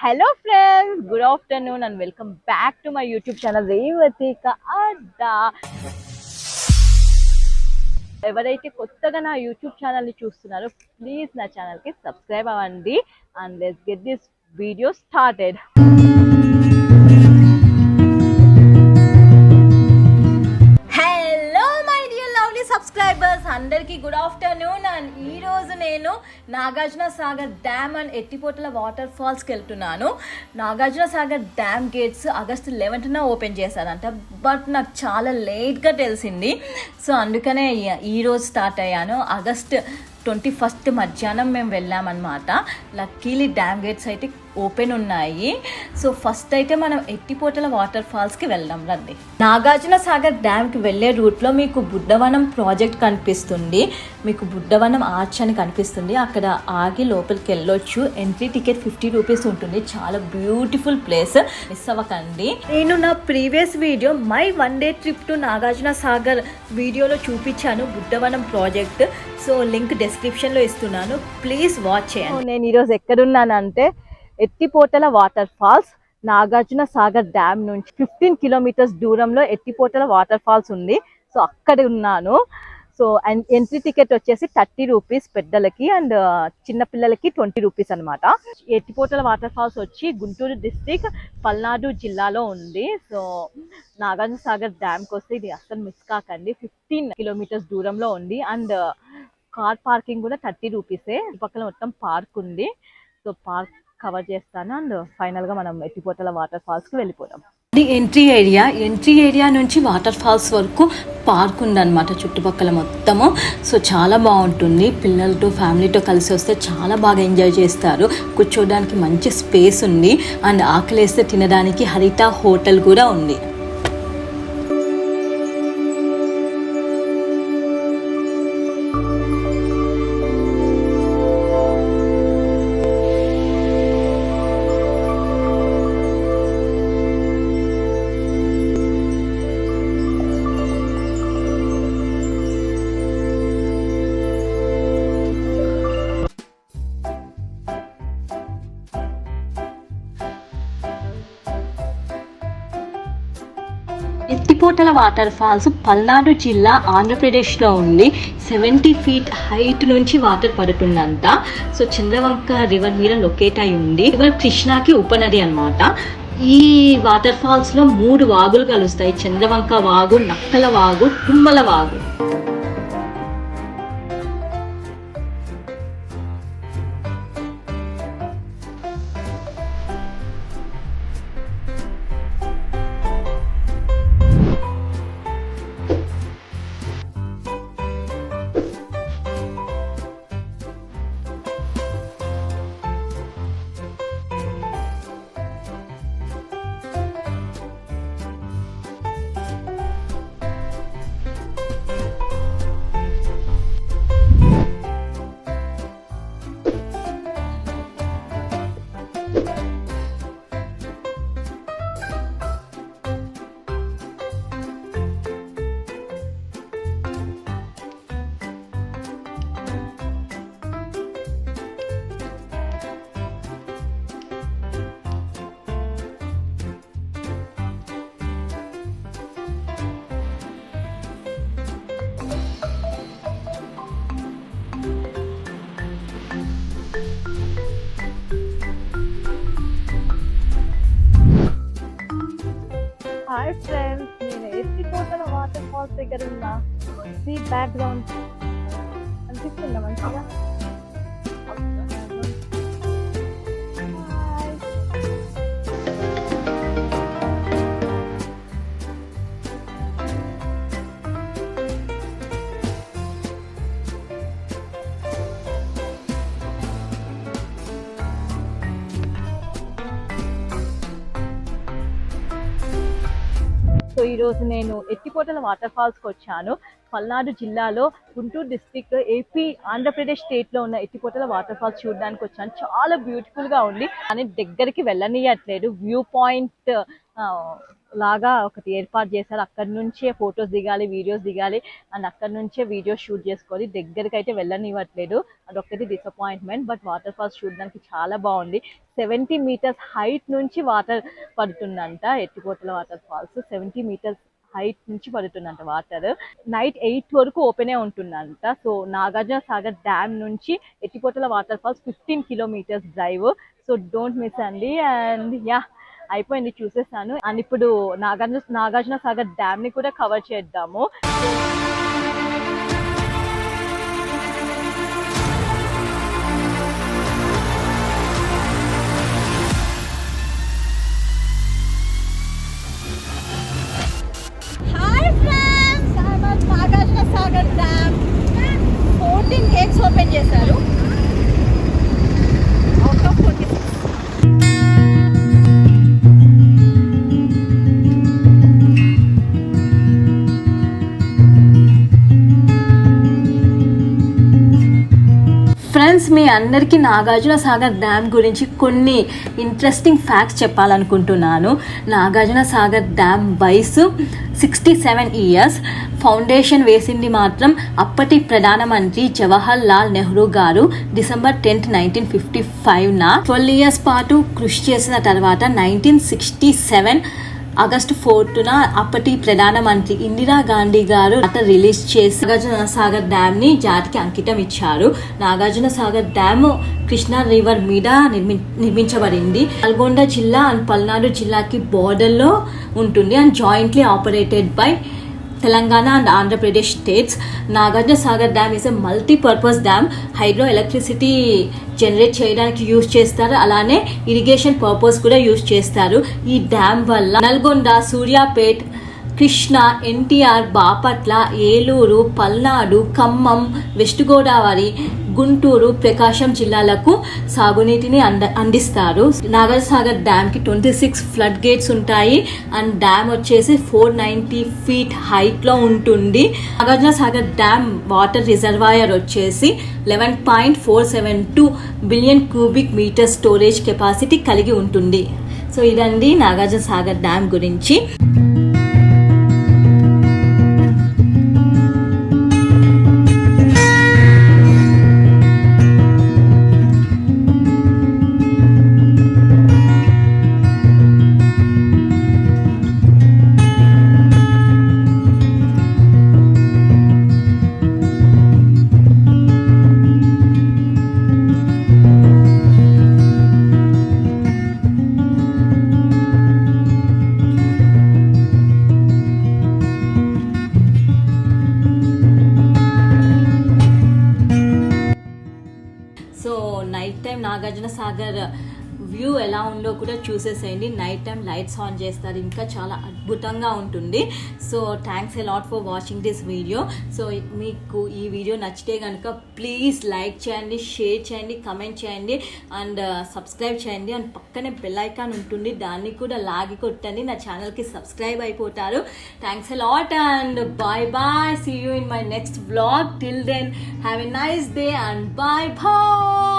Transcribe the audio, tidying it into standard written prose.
Hello friends, good afternoon and welcome back to my YouTube channel Revatika Adda. ఎవరైతే కొత్తగా నా YouTube channel ని చూస్తున్నారో ప్లీజ్ నా ఛానల్ కి సబ్స్క్రైబ్ అవ్వండి and let's get this video started. Subscribers అందరికీ గుడ్ ఆఫ్టర్నూన్. అండ్ ఈరోజు నేను Nagarjuna Sagar dam and Ethipothala water ఫాల్స్కి వెళ్తున్నాను. Nagarjuna Sagar dam gates August 11న ఓపెన్ చేశారంట, బట్ నాకు చాలా లేట్గా తెలిసింది. సో అందుకనే ఈరోజు స్టార్ట్ అయ్యాను. ఆగస్ట్ 21 మధ్యాహ్నం మేము వెళ్ళామన్నమాట. లక్కీలీ డ్యామ్ గేట్స్ అయితే ఓపెన్ ఉన్నాయి. సో ఫస్ట్ అయితే మనం ఎత్తిపోతల వాటర్ ఫాల్స్కి వెళ్దాం రండి. నాగార్జున సాగర్ డ్యామ్కి వెళ్ళే రూట్లో మీకు బుద్ధవనం ప్రాజెక్ట్ కనిపిస్తుంది, మీకు బుద్ధవనం ఆర్చ్ అని కనిపిస్తుంది. అక్కడ ఆగి లోపలికి వెళ్ళొచ్చు. ఎంట్రీ టికెట్ 50 రూపీస్ ఉంటుంది. చాలా బ్యూటిఫుల్ ప్లేస్, మిస్ అవ్వకండి. నేను నా previous video my 1 day trip to Nagarjuna Sagar వీడియోలో చూపించాను బుద్ధవనం ప్రాజెక్ట్. సో లింక్ డిస్క్రిప్షన్లో ఇస్తున్నాను, ప్లీజ్ వాచ్ చేయండి. నేను ఈరోజు ఎక్కడున్నానంటే Ethipothala water falls, Nagarjuna Sagar dam నుంచి 15 కిలోమీటర్స్ దూరంలో ఎత్తిపోతల వాటర్ ఫాల్స్ ఉంది. సో అక్కడ ఉన్నాను. సో అండ్ ఎంట్రీ టికెట్ వచ్చేసి 30 రూపీస్ పెద్దలకి అండ్ చిన్నపిల్లలకి 20 రూపీస్ అనమాట. ఎత్తిపోతల వాటర్ ఫాల్స్ వచ్చి గుంటూరు డిస్ట్రిక్ట్ పల్నాడు జిల్లాలో ఉంది. సో నాగార్జున సాగర్ డ్యామ్కి వస్తే ఇది అస్సలు మిస్ కాకండి. 15 కిలోమీటర్స్ దూరంలో ఉంది అండ్ కార్ పార్కింగ్ కూడా 30 రూపీసే. పక్కన మొత్తం పార్క్ ఉంది. సో పార్క్ కవర్ చేస్తాను అండ్ ఫైనల్గా మనం ఎత్తిపోతల వాటర్ ఫాల్స్కి వెళ్ళిపోదాం. ఇది ఎంట్రీ ఏరియా నుంచి వాటర్ ఫాల్స్ వరకు పార్క్ ఉందన్నమాట చుట్టుపక్కల మొత్తము. సో చాలా బాగుంటుంది. పిల్లలతో ఫ్యామిలీతో కలిసి వస్తే చాలా బాగా ఎంజాయ్ చేస్తారు. కూర్చోడానికి మంచి స్పేస్ ఉంది అండ్ ఆకలేస్తే తినడానికి హరిత హోటల్ కూడా ఉంది. ఎత్తిపోతల వాటర్ ఫాల్స్ పల్నాడు జిల్లా ఆంధ్రప్రదేశ్లో ఉంది. 70 feet హైట్ నుంచి వాటర్ పడుతుందంట. సో చంద్రవంక రివర్ మీద లొకేట్ అయి ఉంది. రివర్ కృష్ణాకి ఉపనది అనమాట. ఈ వాటర్ ఫాల్స్లో 3 వాగులు కలుస్తాయి: చంద్రవంక వాగు, నక్కల వాగు, తుమ్మల వాగు. హాయ్ ఫ్రెండ్స్, నేను ఎత్తిపోతల వాటర్ ఫాల్స్ దగ్గర ఉన్నా. సీ బ్యాక్గ్రౌండ్ అనిపిస్తుందా మంచిగా? సో ఈరోజు నేను ఎత్తిపోతల వాటర్ ఫాల్స్కి వచ్చాను. పల్నాడు జిల్లాలో గుంటూరు డిస్ట్రిక్ట్ ఏపీ ఆంధ్రప్రదేశ్ స్టేట్లో ఉన్న ఎత్తిపోతల వాటర్ ఫాల్స్ చూడడానికి వచ్చాను. చాలా బ్యూటిఫుల్గా ఉంది కానీ దగ్గరికి వెళ్ళనియట్లేదు. వ్యూ పాయింట్ లాగా ఒకటి ఏర్పాటు చేశారు. అక్కడి నుంచే ఫొటోస్ దిగాలి, వీడియోస్ దిగాలి అండ్ అక్కడి నుంచే వీడియోస్ షూట్ చేసుకోవాలి. దగ్గరికి అయితే వెళ్ళనివ్వట్లేదు, అదొక్కటి డిసప్పాయింట్మెంట్. బట్ వాటర్ ఫాల్స్ చూడడానికి చాలా బాగుంది. 70 మీటర్స్ హైట్ నుంచి వాటర్ పడుతుందంట. ఎత్తిపోతల వాటర్ ఫాల్స్ 70 మీటర్స్ హైట్ నుంచి పడుతుందంట వాటర్. నైట్ 8 వరకు ఓపెనే ఉంటుందంట. సో నాగార్జున సాగర్ డ్యామ్ నుంచి Ethipothala water falls 15 kilometres drive. So don't miss అండి. అండ్ యా, అయిపోయింది, చూసేసాను. అండ్ ఇప్పుడు నాగార్జున సాగర్ డ్యామ్ ని కూడా కవర్ చేద్దాము. Nagarjuna Sagar dam 14 gates open చేశారు అవుట్ ఆఫ్ 26. ఫ్రెండ్స్, మీ అందరికీ నాగార్జున సాగర్ డ్యామ్ గురించి కొన్ని ఇంట్రెస్టింగ్ ఫ్యాక్ట్స్ చెప్పాలనుకుంటున్నాను. నాగార్జున సాగర్ డ్యామ్ వయసు 67 ఇయర్స్. ఫౌండేషన్ వేసింది మాత్రం అప్పటి ప్రధానమంత్రి జవహర్ లాల్ నెహ్రూ గారు December 10, 1955 12 ఇయర్స్ పాటు కృషి చేసిన తర్వాత 1967 August 4న అప్పటి ప్రధానమంత్రి ఇందిరాగాంధీ గారు రిలీజ్ చేసి నాగార్జున సాగర్ డ్యామ్ ని జాతికి అంకితం ఇచ్చారు. నాగార్జున సాగర్ డ్యామ్ కృష్ణా రివర్ మీద నిర్మించబడింది. నల్గొండ జిల్లా అండ్ పల్నాడు జిల్లాకి బోర్డర్ లో ఉంటుంది and jointly operated by Telangana and Andhra Pradesh states. Nagarjuna Sagar dam is a multipurpose dam. Hydro electricity generate చేయడానికి యూజ్ చేస్తారు, అలానే ఇరిగేషన్ పర్పస్ కూడా యూజ్ చేస్తారు. ఈ డ్యామ్ వల్ల నల్గొండ, సూర్యాపేట్, కృష్ణా, ఎన్టీఆర్, బాపట్ల, ఏలూరు, పల్నాడు, ఖమ్మం, వెస్ట్ గోదావరి, గుంటూరు, ప్రకాశం జిల్లాలకు సాగునీటిని అందిస్తారు. నాగార్జున సాగర్ డ్యామ్ కి 26 ఫ్లడ్ గేట్స్ ఉంటాయి అండ్ డ్యామ్ వచ్చేసి 490 ఫీట్ హైట్ లో ఉంటుంది. Nagarjuna Sagar dam water reservoir వచ్చేసి 11.472 billion cubic metre storage capacity కలిగి ఉంటుంది. సో ఇదండి నాగార్జున సాగర్ డ్యామ్ గురించి. Night time Nagarjuna Sagar view ఎలా ఉందో కూడా చూసేసేయండి. నైట్ టైం లైట్స్ ఆన్ చేస్తారు, ఇంకా చాలా అద్భుతంగా ఉంటుంది. So thanks a lot for watching this video. So మీకు ఈ వీడియో నచ్చితే కనుక ప్లీజ్ లైక్ చేయండి, షేర్ చేయండి, కమెంట్ చేయండి అండ్ సబ్స్క్రైబ్ చేయండి. అండ్ పక్కనే బెల్ ఐకాన్ ఉంటుంది, దాన్ని కూడా లాగి కొట్టండి, నా ఛానల్కి సబ్స్క్రైబ్ అయిపోతారు. Thanks a lot and bye bye. See you in my next vlog. Till then have a nice day and bye bye.